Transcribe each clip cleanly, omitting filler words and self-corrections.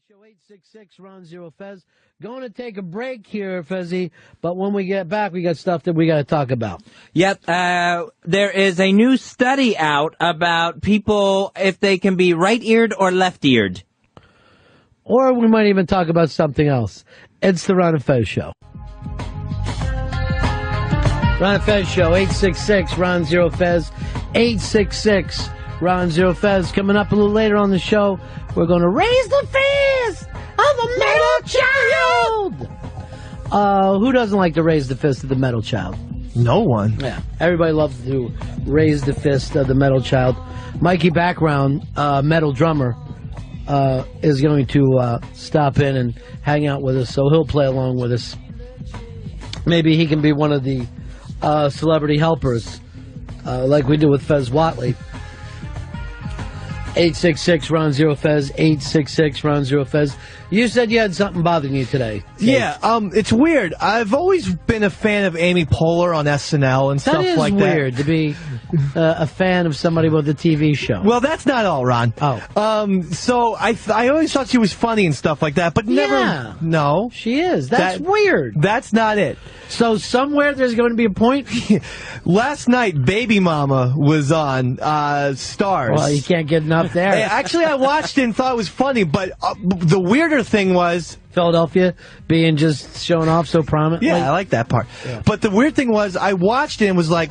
Show 866 Ron Zero Fez. Going to take a break here, Fezzy, but when we get back, we got stuff that we got to talk about. Yep, there is a new study out about people if they can be right-eared or left-eared. Or we might even talk about something else. It's the Ron and Fez Show. Ron and Fez Show, 866 Ron Zero Fez, 866 Ron Zero Fez. Coming up a little later on the show, we're going to raise the fist of the metal child. Who doesn't like to raise the fist of the metal child? No one. Yeah, everybody loves to raise the fist of the metal child. Mikey Background, metal drummer, is going to stop in and hang out with us, so he'll play along with us. Maybe he can be one of the celebrity helpers, like we do with Fez Watley. 866 Ron Zero Fez, 866 Ron Zero Fez. You said you had something bothering you today. Yeah, it's weird. I've always been a fan of Amy Poehler on SNL and stuff like that. That is weird to be a fan of somebody with a TV show. Well, that's not all, Ron. Oh. So I always thought she was funny and stuff like that, but never. Yeah. No. She is. That's weird. That's not it. So somewhere there's going to be a point. Last night, Baby Mama was on Stars. Well, you can't get enough there. Actually, I watched it and thought it was funny, but the weirder thing was Philadelphia being just shown off so prominently. Yeah, I like that part. Yeah. But the weird thing was I watched it and was like,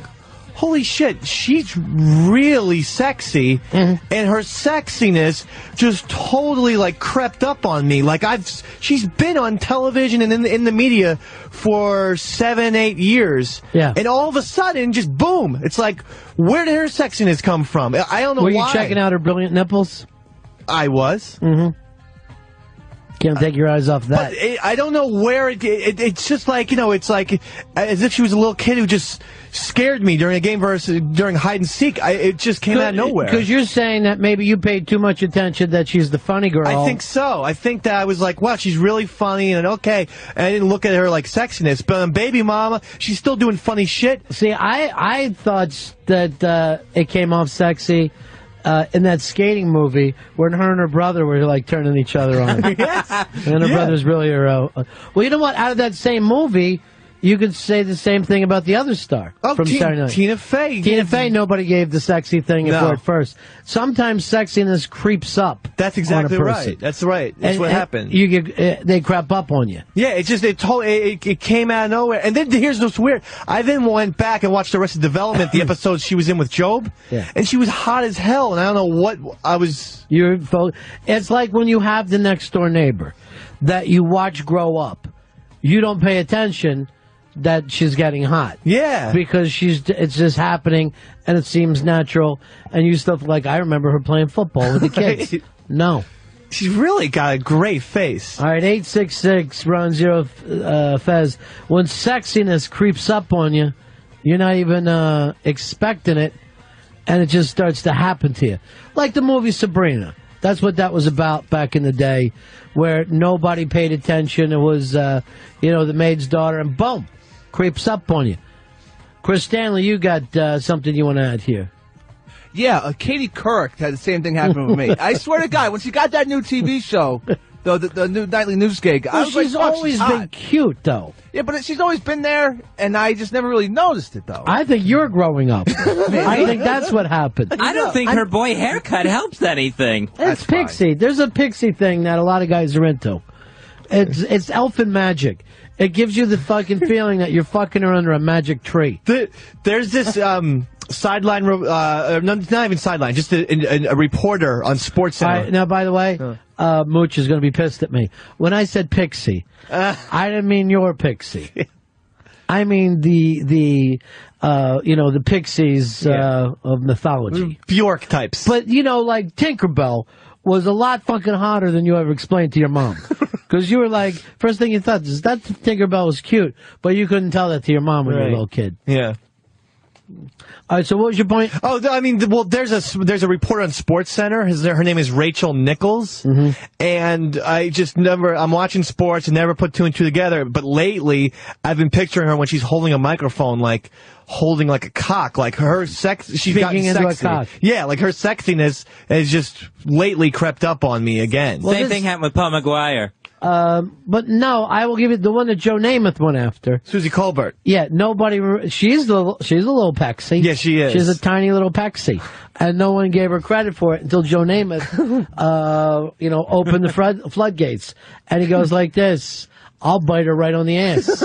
holy shit, she's really sexy, and her sexiness just totally like crept up on me. Like she's been on television and in the media for 7-8 years. Yeah. And all of a sudden, just boom, it's like, where did her sexiness come from? I don't know why. Were you checking out her brilliant nipples? I was. Mm-hmm. Can't take your eyes off that. But I don't know where it's just like, it's like as if she was a little kid who just scared me during a game during hide and seek. It just came out of nowhere. Because you're saying that maybe you paid too much attention that she's the funny girl. I think so. I think that I was like, wow, she's really funny, and okay. And I didn't look at her like sexiness. But on Baby Mama, she's still doing funny shit. See, I thought that it came off sexy in that skating movie when her and her brother were like turning each other on. Yes. And her brother's really her. Well, you know what? Out of that same movie, you could say the same thing about the other star from Saturday Night. Tina Fey. Tina Fey, nobody gave the sexy thing for at first. Sometimes sexiness creeps up. That's exactly on a person. right. That's right. That's what happened. They crap up on you. Yeah, it came out of nowhere. And then here's what's weird. I then went back and watched the rest of Development, the episodes she was in with Job, and she was hot as hell. And I don't know what I was. It's like when you have the next door neighbor that you watch grow up. You don't pay attention that she's getting hot. Yeah. Because it's just happening, and it seems natural, and you still like, I remember her playing football with the kids. No. She's really got a great face. All right, 866 Ron Zero Fez. When sexiness creeps up on you, you're not even expecting it, and it just starts to happen to you. Like the movie Sabrina. That's what that was about back in the day, where nobody paid attention. It was, the maid's daughter, and boom, creeps up on you. Chris Stanley, you got something you want to add here. Yeah, Katie Couric had the same thing happen with me. I swear to God, when she got that new TV show, the new nightly news gig, I was she's like, always been cute, though. Yeah, but she's always been there, and I just never really noticed it, though. I think you're growing up. I think that's what happened. I don't think her boy haircut helps anything. It's pixie. There's a pixie thing that a lot of guys are into. It's elfin magic. It gives you the fucking feeling that you're fucking her under a magic tree. There's this sideline, not even sideline, just a reporter on SportsCenter. Now, by the way, Mooch is going to be pissed at me. When I said pixie, I didn't mean your pixie. I mean the pixies of mythology. Bjork types. But, like Tinkerbell was a lot fucking hotter than you ever explained to your mom. Because you were like, first thing you thought is that Tinkerbell was cute, but you couldn't tell that to your mom when you were a little kid. Yeah. All right, so what was your point? Oh, I mean, well, there's a reporter on SportsCenter. Her name is Rachel Nichols, and I just I'm watching sports and never put two and two together. But lately, I've been picturing her when she's holding a microphone, like holding like a cock, like her sex. She's gotten into sexy. a cock. Yeah, like her sexiness has just lately crept up on me again. Well, Same thing happened with Paul McGuire. But no, I will give you the one that Joe Namath went after. Susie Colbert. Yeah, nobody. She's a little pexy. Yeah, she is. She's a tiny little pexy, and no one gave her credit for it until Joe Namath, opened the floodgates, and he goes like this: "I'll bite her right on the ass.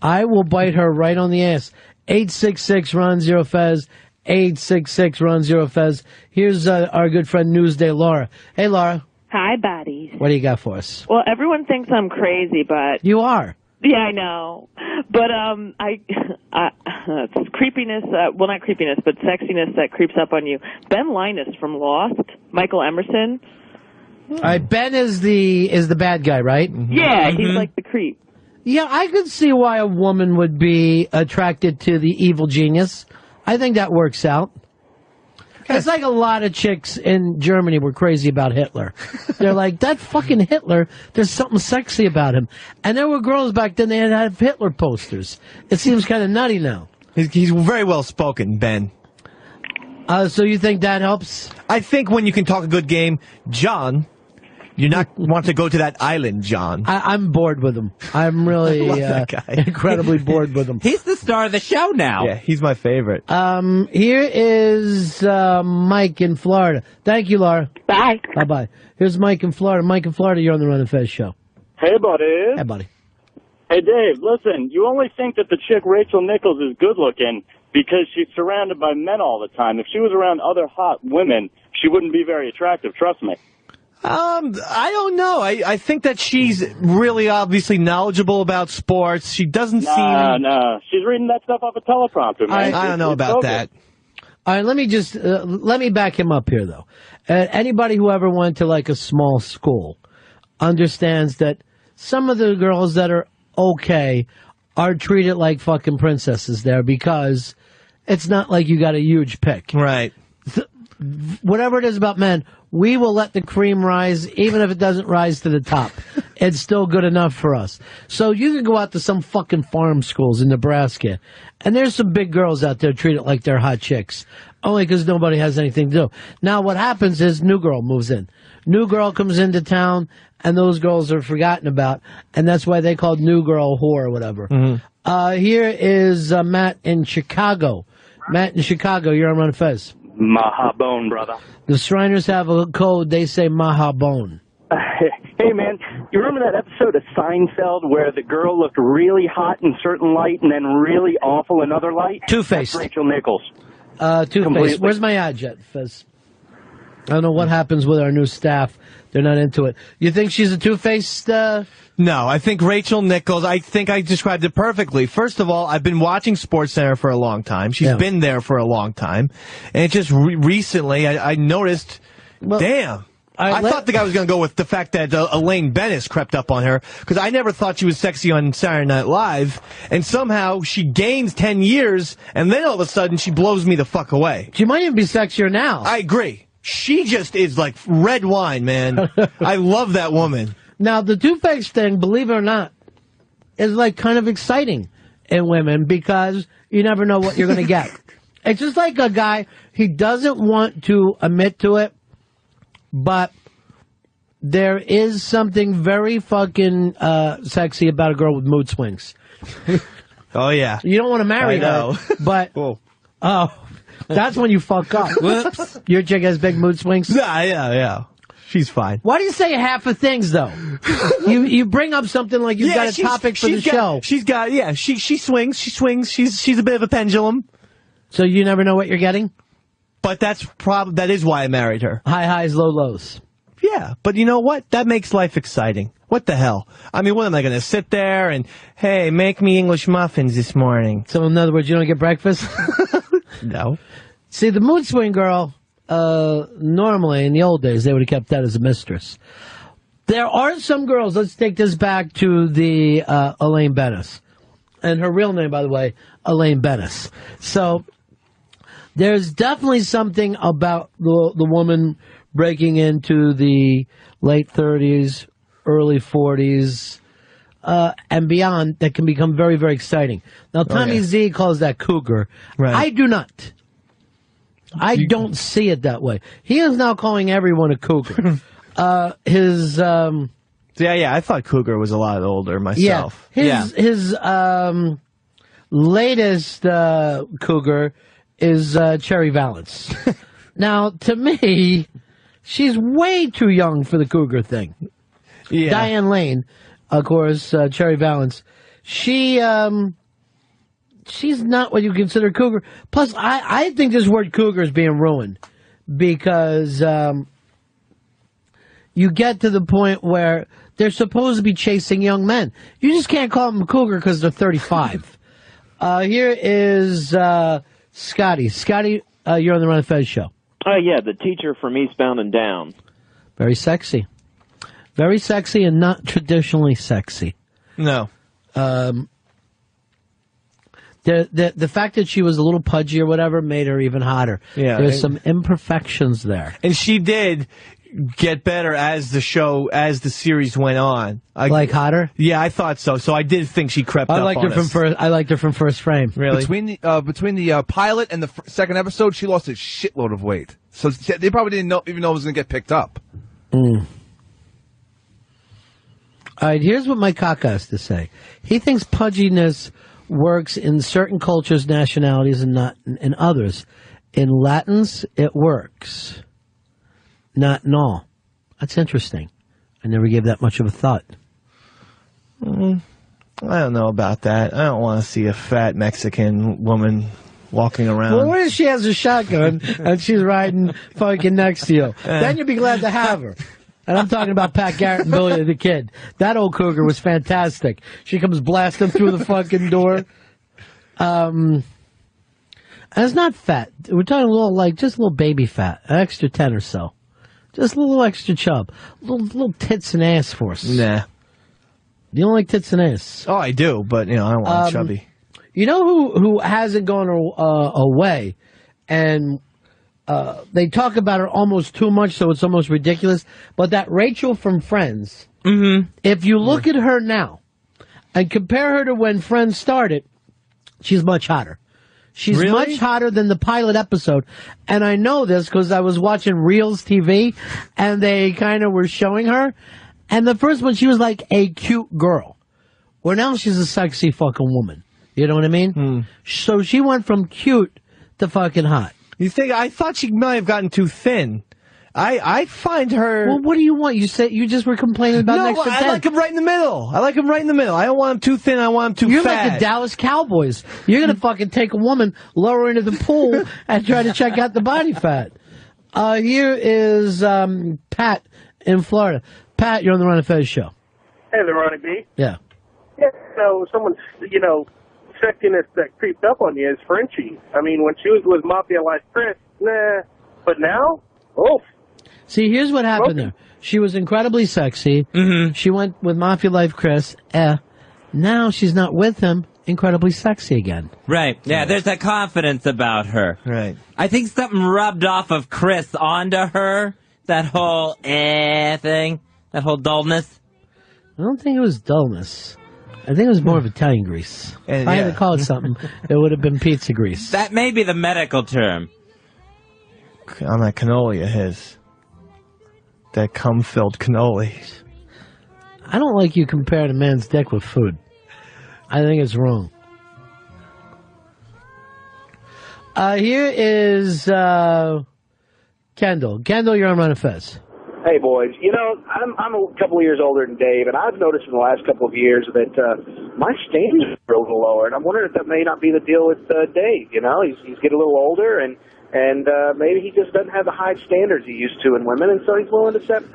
I will bite her right on the ass." 866-RON-0-FEZ. 866-RON-0-FEZ. Here's our good friend Newsday Laura. Hey, Laura. Hi, buddies. What do you got for us? Well, everyone thinks I'm crazy, but You are. yeah, I know. But it's creepiness. Well, not creepiness, but sexiness that creeps up on you. Ben Linus from Lost, Michael Emerson. All right, Ben is the bad guy, right? Yeah, he's like the creep. Yeah, I could see why a woman would be attracted to the evil genius. I think that works out. It's like a lot of chicks in Germany were crazy about Hitler. They're like, that fucking Hitler, there's something sexy about him. And there were girls back then, they had to have Hitler posters. It seems kind of nutty now. He's very well spoken, Ben. So you think that helps? I think when you can talk a good game, John, you not want to go to that island, John. I'm bored with him. I'm really that guy. incredibly bored with him. He's the star of the show now. Yeah, he's my favorite. Here is Mike in Florida. Thank you, Laura. Bye. Bye-bye. Here's Mike in Florida. Mike in Florida, you're on the Run and Fez show. Hey, buddy. Hey, buddy. Hey, Dave, listen, you only think that the chick Rachel Nichols is good-looking because she's surrounded by men all the time. If she was around other hot women, she wouldn't be very attractive, trust me. I don't know. I think that she's really obviously knowledgeable about sports. She doesn't seem... No. She's reading that stuff off a teleprompter, man. I don't know about that. All right, let me just let me back him up here, though. Anybody who ever went to like a small school understands that some of the girls that are okay are treated like fucking princesses there because it's not like you got a huge pick. Right. Whatever it is about men, we will let the cream rise, even if it doesn't rise to the top. It's still good enough for us. So you can go out to some fucking farm schools in Nebraska, and there's some big girls out there treated like they're hot chicks, only because nobody has anything to do. Now what happens is new girl moves in. New girl comes into town, and those girls are forgotten about, and that's why they called new girl whore or whatever. Here is Matt in Chicago. Matt in Chicago, you're on Run Fez. Mahabone, brother. The Shriners have a code. They say Mahabone. Hey, man, you remember that episode of Seinfeld where the girl looked really hot in certain light and then really awful in other light? Two-Faced. That's Rachel Nichols. Two-Faced. Where's my ad jet, Fez? I don't know what happens with our new staff. They're not into it. You think she's a two-faced? No, I think Rachel Nichols, I think I described it perfectly. First of all, I've been watching SportsCenter for a long time. She's been there for a long time. And just recently, I noticed, damn. I thought the guy was going to go with the fact that Elaine Bennis crept up on her, because I never thought she was sexy on Saturday Night Live, and somehow she gains 10 years, and then all of a sudden she blows me the fuck away. She might even be sexier now. I agree. She just is like red wine, man. I love that woman. Now, the two-faced thing, believe it or not, is like kind of exciting in women because you never know what you're going to get. It's just like a guy, he doesn't want to admit to it, but there is something very fucking sexy about a girl with mood swings. Oh, yeah. You don't want to marry her, but... that's when you fuck up. Whoops. Your chick has big mood swings? Yeah. She's fine. Why do you say half of things, though? you bring up something like you've got a topic for the show. She swings. She's a bit of a pendulum. So you never know what you're getting? But that is why I married her. High highs, low lows. Yeah, but you know what? That makes life exciting. What the hell? I mean, what am I going to sit there and, hey, make me English muffins this morning? So in other words, you don't get breakfast? No. See, the mood swing girl, normally in the old days, they would have kept that as a mistress. There are some girls, let's take this back to the Elaine Bennis. And her real name, by the way, Elaine Bennis. So There's definitely something about the woman breaking into the late 30s, early 40s, and beyond that can become very, very exciting. Now, Tommy Z calls that cougar. Right. I do not. I don't see it that way. He is now calling everyone a cougar. I thought cougar was a lot older myself. His latest cougar is Cherry Valance. Now, to me, she's way too young for the cougar thing. Yeah. Diane Lane, of course, Cherry Valance. She's not what you consider cougar. Plus, I think this word cougar is being ruined because you get to the point where they're supposed to be chasing young men. You just can't call them a cougar because they're 35. Here is Scotty. Scotty, you're on the Ron and Fez show. Yeah, the teacher from Eastbound and Down. Very sexy. Very sexy and not traditionally sexy. No. The fact that she was a little pudgy or whatever made her even hotter. Yeah, There's some imperfections there. And she did get better as the series went on. Like hotter? Yeah, I thought so. So I did think she crept up on us. I liked her from First Frame. Really? Between the pilot and the second episode, she lost a shitload of weight. So they probably didn't even know it was going to get picked up. Mm. All right, here's what Mike Kaka has to say. He thinks pudginess works in certain cultures, nationalities, and not in others. In Latins, it works. Not in all. That's interesting. I never gave that much of a thought. I don't know about that. I don't want to see a fat Mexican woman walking around. Well, what if she has a shotgun and she's riding fucking next to you? Then you'd be glad to have her. And I'm talking about Pat Garrett and Billy the Kid. That old cougar was fantastic. She comes blasting through the fucking door. And it's not fat. We're talking just a little baby fat. An extra 10 or so. Just a little extra chub. Little tits and ass for us. Nah. You don't like tits and ass? Oh, I do, but, I don't want chubby. You know who hasn't gone away? And they talk about her almost too much, so it's almost ridiculous. But that Rachel from Friends, if you look at her now and compare her to when Friends started, she's much hotter. She's really? much hotter than the pilot episode. And I know this because I was watching Reels TV, and they kind of were showing her. And the first one, she was like a cute girl. Well, now she's a sexy fucking woman. You know what I mean? So she went from cute to fucking hot. You think? I thought she might have gotten too thin. I find her... Well, what do you want? You said you just were complaining about an extra 10. I like him right in the middle. I don't want him too thin. I want him too You're fat. like the Dallas Cowboys. You're going to fucking take a woman, lower her into the pool, and try to check out the body fat. Here is Pat in Florida. Pat, you're on the Ron and Fez show. Hey, the Ronnie B. Yeah. Yeah, someone's, sexiness that creeped up on you is Frenchie. I mean, when she was with Mafia Life Chris, nah. But now, oof. See, here's what happened there. She was incredibly sexy. Mm-hmm. She went with Mafia Life Chris. Now she's not with him. Incredibly sexy again. Right. Yeah, there's that confidence about her. Right. I think something rubbed off of Chris onto her. That whole thing. That whole dullness. I don't think it was dullness. I think it was more of Italian grease. If I had to call it something, it would have been pizza grease. That may be the medical term. On that cannoli of his. That cum-filled cannoli. I don't like you comparing a man's dick with food. I think it's wrong. Here is Kendall. Kendall, you're on Ron and Fez. Hey, boys. I'm a couple of years older than Dave, and I've noticed in the last couple of years that my standards are a little lower, and I'm wondering if that may not be the deal with Dave. He's getting a little older, and maybe he just doesn't have the high standards he used to in women, and so he's willing to accept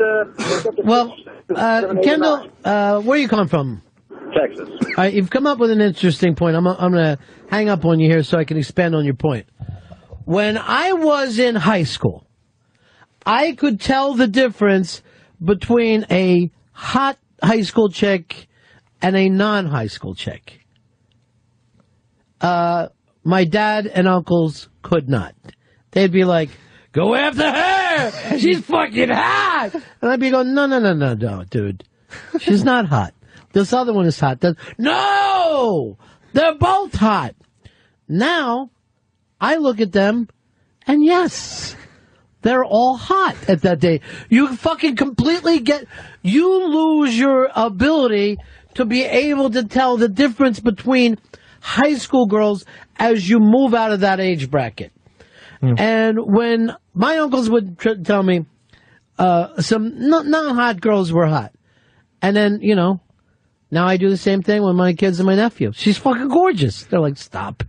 Kendall, where are you coming from? Texas. All right, you've come up with an interesting point. I'm going to hang up on you here so I can expand on your point. When I was in high school, I could tell the difference between a hot high school chick and a non-high school chick. my dad and uncles could not. They'd be like, go after her! She's fucking hot! And I'd be going, no, dude. She's not hot. This other one is hot. No! They're both hot. Now, I look at them, and yes, they're all hot at that day. You fucking completely you lose your ability to be able to tell the difference between high school girls as you move out of that age bracket. And when my uncles would tell me some non-hot girls were hot. And then, now I do the same thing with my kids and my nephew. She's fucking gorgeous. They're like, stop.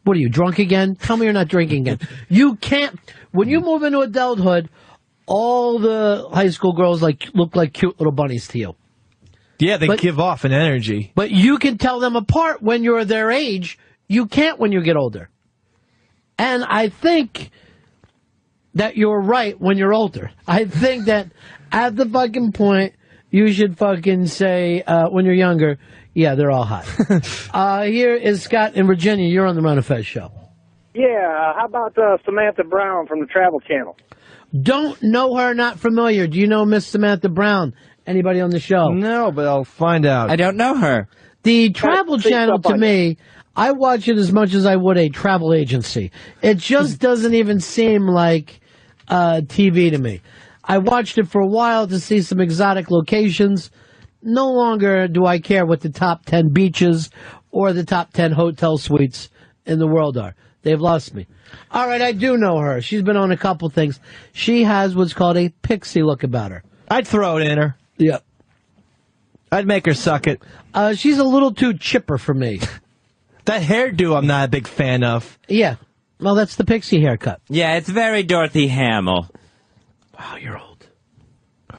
What are you, drunk again? Tell me you're not drinking again. You can't. When you move into adulthood, all the high school girls look like cute little bunnies to you. Yeah, they give off an energy. But you can tell them apart when you're their age. You can't when you get older. And I think that you're right when you're older. I think that at the fucking point, you should fucking say, when you're younger, yeah, they're all hot. Here is Scott in Virginia. You're on the Ron and Fez show. Yeah, how about Samantha Brown from the Travel Channel? Don't know her, not familiar. Do you know Miss Samantha Brown? Anybody on the show? No, but I'll find out. I don't know her. The Travel Channel, to me, I watch it as much as I would a travel agency. It just doesn't even seem like TV to me. I watched it for a while to see some exotic locations. No longer do I care what the top 10 beaches or the top 10 hotel suites in the world are. They've lost me. All right, I do know her. She's been on a couple things. She has what's called a pixie look about her. I'd throw it in her. Yep. I'd make her suck it. She's a little too chipper for me. That hairdo I'm not a big fan of. Yeah. Well, that's the pixie haircut. Yeah, it's very Dorothy Hamill. Wow, you're old.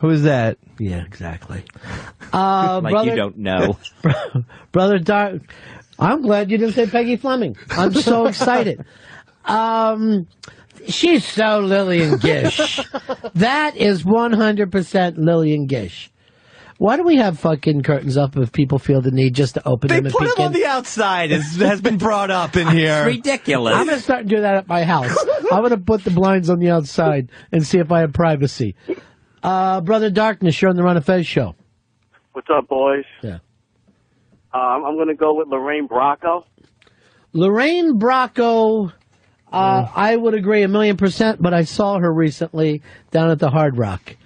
Who is that? Yeah, exactly. Like you don't know. Brother Dark, I'm glad you didn't say Peggy Fleming. I'm so excited. She's so Lillian Gish. That is 100% Lillian Gish. Why do we have fucking curtains up if people feel the need just to open them and peek in? They put them on the outside, has been brought up in here. It's ridiculous. I'm going to start doing that at my house. I'm going to put the blinds on the outside and see if I have privacy. Brother Darkness, you're on the Ron and Fez show. What's up, boys? Yeah. I'm going to go with Lorraine Bracco. Lorraine Bracco, I would agree 1,000,000%, but I saw her recently down at the Hard Rock.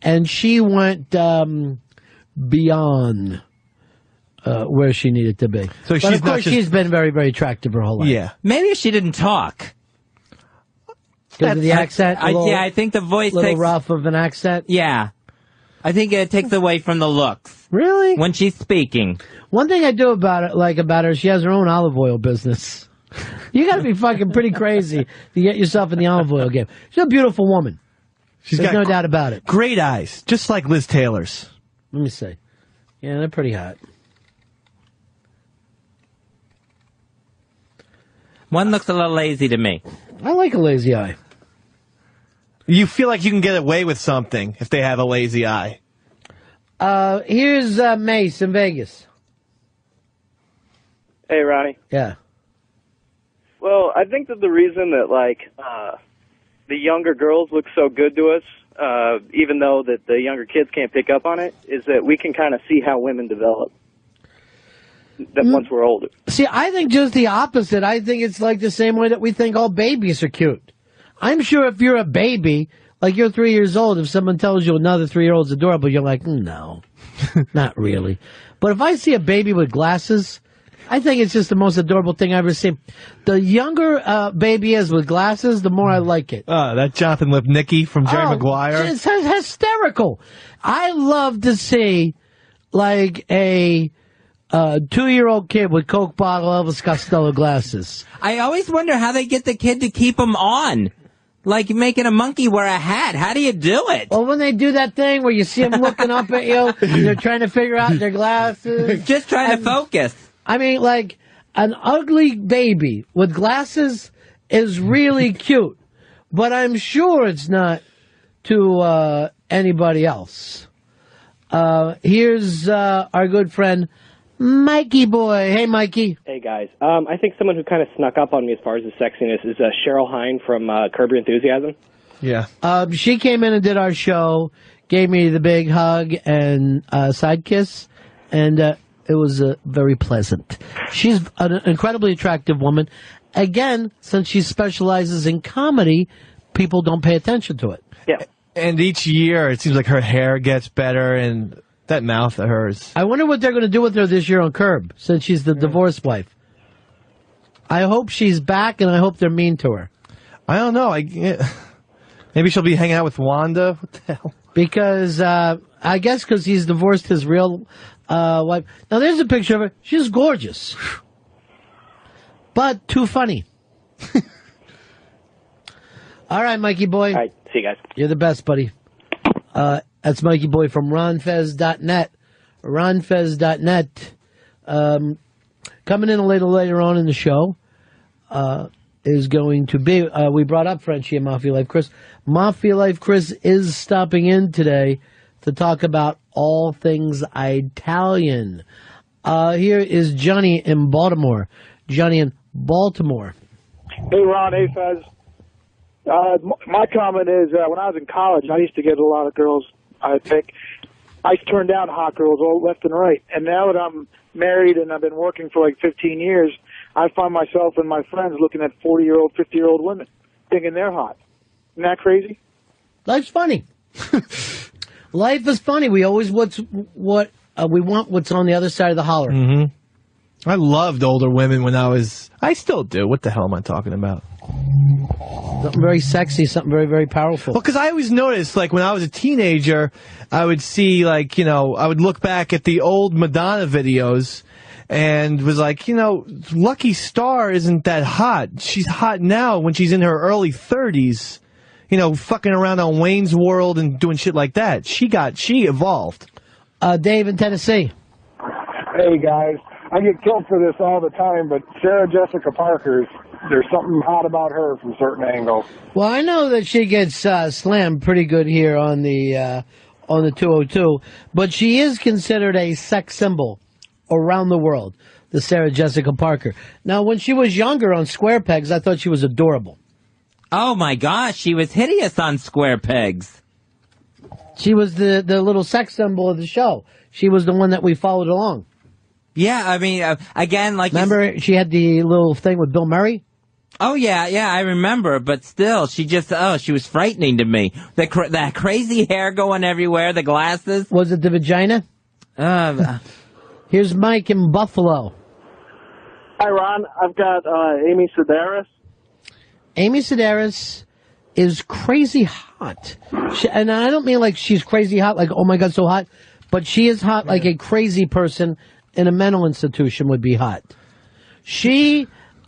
And she went beyond where she needed to be. So but of course, she's been very, very attractive her whole life. Yeah. Maybe she didn't talk. Because of the accent? Yeah, I think the voice little takes... rough of an accent? Yeah. I think it takes away from the looks. Really? When she's speaking. One thing I do about her, she has her own olive oil business. You got to be fucking pretty crazy to get yourself in the olive oil game. She's a beautiful woman. There's no doubt about it. Great eyes, just like Liz Taylor's. Let me see. Yeah, they're pretty hot. One looks a little lazy to me. I like a lazy eye. You feel like you can get away with something if they have a lazy eye. Here's Mace in Vegas. Hey, Ronnie. Yeah. Well, I think that the reason that, the younger girls look so good to us, even though that the younger kids can't pick up on it, is that we can kind of see how women develop once we're older. See, I think just the opposite. I think it's like the same way that we think all babies are cute. I'm sure if you're a baby, like you're 3 years old, if someone tells you another 3-year-old's adorable, you're like, no, not really. But if I see a baby with glasses, I think it's just the most adorable thing I've ever seen. The younger baby is with glasses, the more I like it. That Jonathan Lipnicki from Jerry Maguire. It's hysterical. I love to see, like, a 2-year-old kid with Coke bottle Elvis Costello glasses. I always wonder how they get the kid to keep them on. Like making a monkey wear a hat. How do you do it? Well, when they do that thing where you see them looking up at you, they're trying to figure out their glasses. Just trying to focus. I mean, like, an ugly baby with glasses is really cute, but I'm sure it's not to anybody else. Here's our good friend Mikey boy. Hey, Mikey. Hey, guys. I think someone who kind of snuck up on me as far as the sexiness is Cheryl Hine from Curb Your Enthusiasm. Yeah. She came in and did our show, gave me the big hug and side kiss, and it was very pleasant. She's an incredibly attractive woman. Again, since she specializes in comedy, people don't pay attention to it. Yeah. And each year, it seems like her hair gets better, and that mouth of hers. I wonder what they're going to do with her this year on Curb, since she's the divorced wife. I hope she's back, and I hope they're mean to her. I don't know. Maybe she'll be hanging out with Wanda. What the hell? Because, I guess because he's divorced his real wife. Now, there's a picture of her. She's gorgeous. But too funny. All right, Mikey boy. All right. See you guys. You're the best, buddy. That's Mikey Boy from ronfez.net. Ronfez.net. Coming in a little later on in the show is going to be, we brought up Frenchie and Mafia Life Chris. Mafia Life Chris is stopping in today to talk about all things Italian. Here is Johnny in Baltimore. Johnny in Baltimore. Hey, Ron. Hey, Fez. My comment is, when I was in college, I used to get a lot of girls, I think. I turned down hot girls all left and right. And now that I'm married and I've been working for like 15 years, I find myself and my friends looking at 40-year-old, 50-year-old women, thinking they're hot. Isn't that crazy? Life's funny. Life is funny. We always we want what's on the other side of the holler. Mm-hmm. I loved older women when I still do. What the hell am I talking about? Something very sexy, something very, very powerful. Well, because I always noticed, like, when I was a teenager, I would see, like, I would look back at the old Madonna videos and was like, Lucky Star isn't that hot. She's hot now when she's in her early 30s, fucking around on Wayne's World and doing shit like that. She evolved. Dave in Tennessee. Hey, guys. I get killed for this all the time, but Sarah Jessica Parker's, there's something hot about her from certain angles. Well, I know that she gets slammed pretty good here on the 202, but she is considered a sex symbol around the world, the Sarah Jessica Parker. Now, when she was younger on Square Pegs, I thought she was adorable. Oh, my gosh, she was hideous on Square Pegs. She was the little sex symbol of the show. She was the one that we followed along. Yeah, I mean, again, like... Remember, she had the little thing with Bill Murray? Oh, yeah, I remember, but still, she was frightening to me. That crazy hair going everywhere, the glasses. Was it the vagina? Here's Mike in Buffalo. Hi, Ron. I've got Amy Sedaris. Amy Sedaris is crazy hot. And I don't mean like she's crazy hot, like, oh my God, so hot. But she is hot like a crazy person in a mental institution would be hot.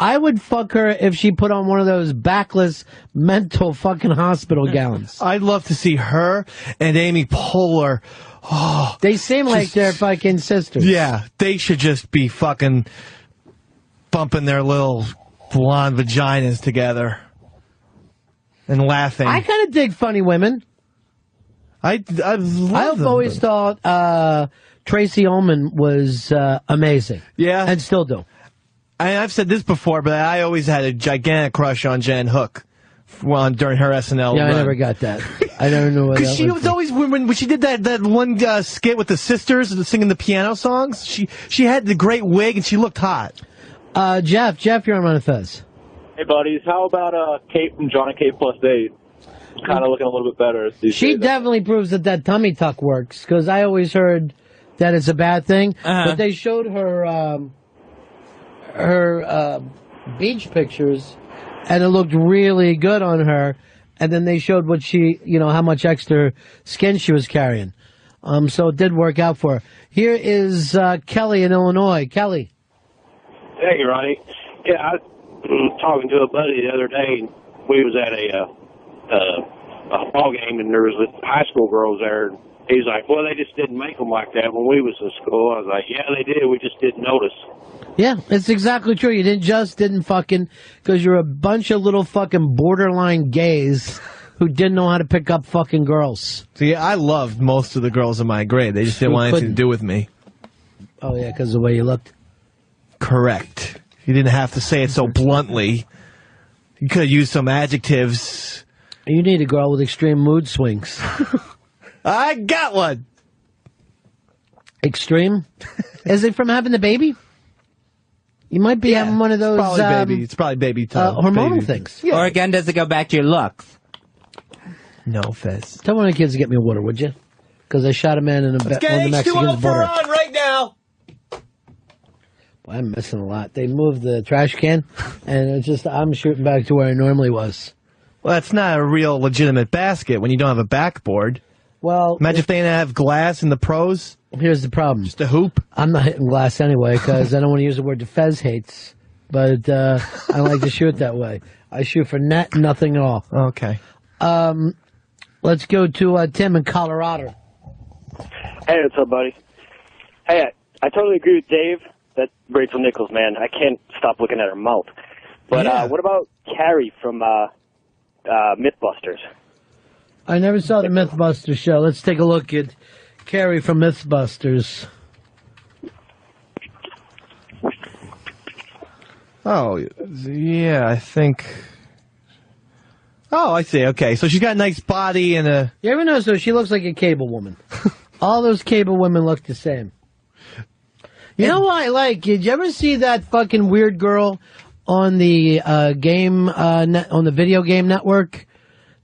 I would fuck her if she put on one of those backless mental fucking hospital gowns. I'd love to see her and Amy Poehler. Oh, they seem like they're fucking sisters. Yeah, they should just be fucking bumping their little blonde vaginas together and laughing. I kind of dig funny women. I've always thought Tracy Ullman was amazing. Yeah. And still do. I've said this before, but I always had a gigantic crush on Jan Hook during her SNL Yeah, run. I never got that. I never knew what Because she was always, when she did that one skit with the sisters singing the piano songs, she had the great wig and she looked hot. Jeff, you're on Run and Fez. Hey, buddies. How about Kate from John and Kate Plus Date? Kind of looking a little bit better. She definitely proves that tummy tuck works, because I always heard that it's a bad thing. But they showed her beach pictures, and it looked really good on her. And then they showed what how much extra skin she was carrying. So it did work out for her. Here is Kelly in Illinois. Kelly. Hey, Ronnie. Yeah, I was talking to a buddy the other day. And we was at a ball game, and there was high school girls there. And he's like, well, they just didn't make them like that when we was in school. I was like, yeah, they did. We just didn't notice. Yeah, it's exactly true. You didn't fucking, because you're a bunch of little fucking borderline gays who didn't know how to pick up fucking girls. See, I loved most of the girls in my grade. They just didn't want anything to do with me. Oh, yeah, because of the way you looked. Correct. You didn't have to say it so bluntly. You could have used some adjectives. You need a girl with extreme mood swings. I got one. Extreme? Is it from having the baby? You might be having one of those. It's probably baby time. Hormonal baby. things. Or again, does it go back to your looks? No, Fez. Tell one of the kids to get me water, would you? Because I shot a man in one of the Mexicans' border. on right now. Well, I'm missing a lot. They moved the trash can, and it's just I'm shooting back to where I normally was. Well, that's not a real legitimate basket when you don't have a backboard. Well, imagine if they didn't have glass in the pros. Here's the problem. Just a hoop. I'm not hitting glass anyway because I don't want to use the word that Fez hates, but I like to shoot that way. I shoot for net, nothing at all. Okay. Let's go to Tim in Colorado. Hey, what's up, buddy? Hey, I totally agree with Dave. That Rachel Nichols, man, I can't stop looking at her mouth. But what about Carrie from Mythbusters? I never saw the Mythbusters show. Let's take a look at Carrie from Mythbusters. Oh, yeah, I think. Oh, I see. Okay, so she's got a nice body and a. You ever notice, though, she looks like a cable woman. All those cable women look the same. You know what I like? Did you ever see that fucking weird girl on the on the video game network?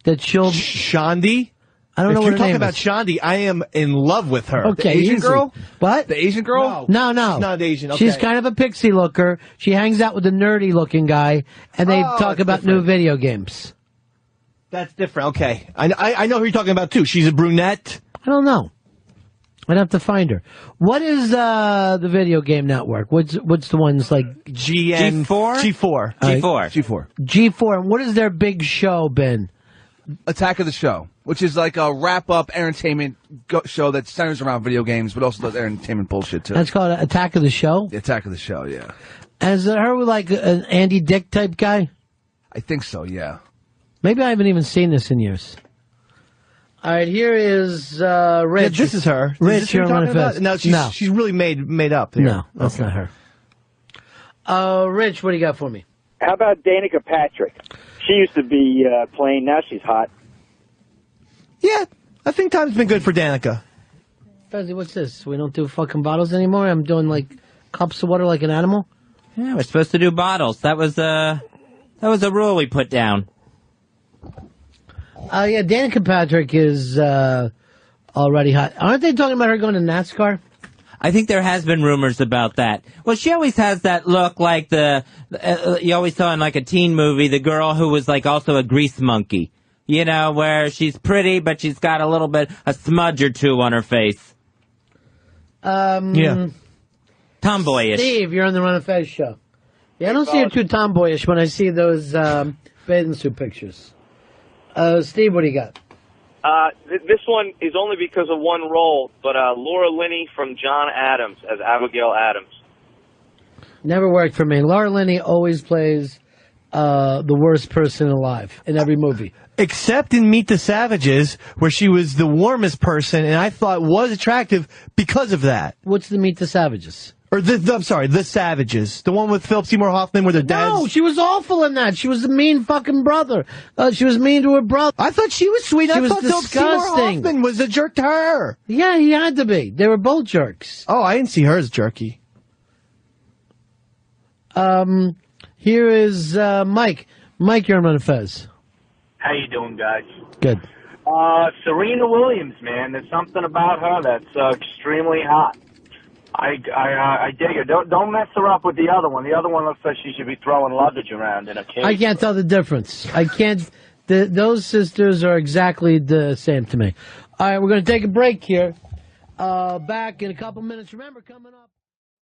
That she'll Shandi? I don't know what her name is. If you're talking about Shandi, I am in love with her. Okay, the Asian easy. girl? What? The Asian girl? No. She's not Asian. Okay. She's kind of a pixie looker. She hangs out with the nerdy looking guy, and they talk about new video games. That's different. Okay, I know who you're talking about too. She's a brunette. I don't know. I'd have to find her. What is the video game network? What's the ones like G4? G4. G4. And what has their big show been? Attack of the Show, which is like a wrap-up entertainment show that centers around video games, but also does entertainment bullshit, too. That's called Attack of the Show? The Attack of the Show, yeah. And is it her with like an Andy Dick type guy? I think so, yeah. Maybe I haven't even seen this in years. All right, here is Rich. Yeah, this is her. Rich, is you're talking about? No, she's really made up there. No, that's not her. Rich, what do you got for me? How about Danica Patrick? She used to be plain. Now she's hot. Yeah, I think time's been good for Danica. Fezzy, what's this? We don't do fucking bottles anymore? I'm doing like cups of water like an animal? Yeah, we're supposed to do bottles. That was a rule we put down. Yeah, Danica Patrick is already hot. Aren't they talking about her going to NASCAR? I think there has been rumors about that. Well, she always has that look like you always saw in like a teen movie, the girl who was like also a grease monkey. You know, where she's pretty, but she's got a little bit, a smudge or two on her face. Yeah. Tomboyish. Steve, you're on the Run of Fez show. Yeah, I don't see her too tomboyish when I see those bathing suit pictures. Steve, what do you got? This one is only because of one role, but Laura Linney from John Adams as Abigail Adams. Never worked for me. Laura Linney always plays the worst person alive in every movie. Except in Meet the Savages, where she was the warmest person, and I thought was attractive because of that. What's the Meet the Savages? Or I'm sorry, The Savages. The one with Philip Seymour Hoffman where their dads... No, she was awful in that. She was the mean fucking brother. She was mean to her brother. I thought she was sweet. I thought Philip Seymour disgusting. Hoffman was a jerk to her. Yeah, he had to be. They were both jerks. Oh, I didn't see her as jerky. Here is Mike. Mike, you're on Fez. How you doing, guys? Good. Serena Williams, man. There's something about her that's extremely hot. I dig her. Don't mess her up with the other one. The other one looks like she should be throwing luggage around in a cage. I can't tell the difference. I can't. Those sisters are exactly the same to me. All right, we're going to take a break here. Back in a couple minutes. Remember, coming up.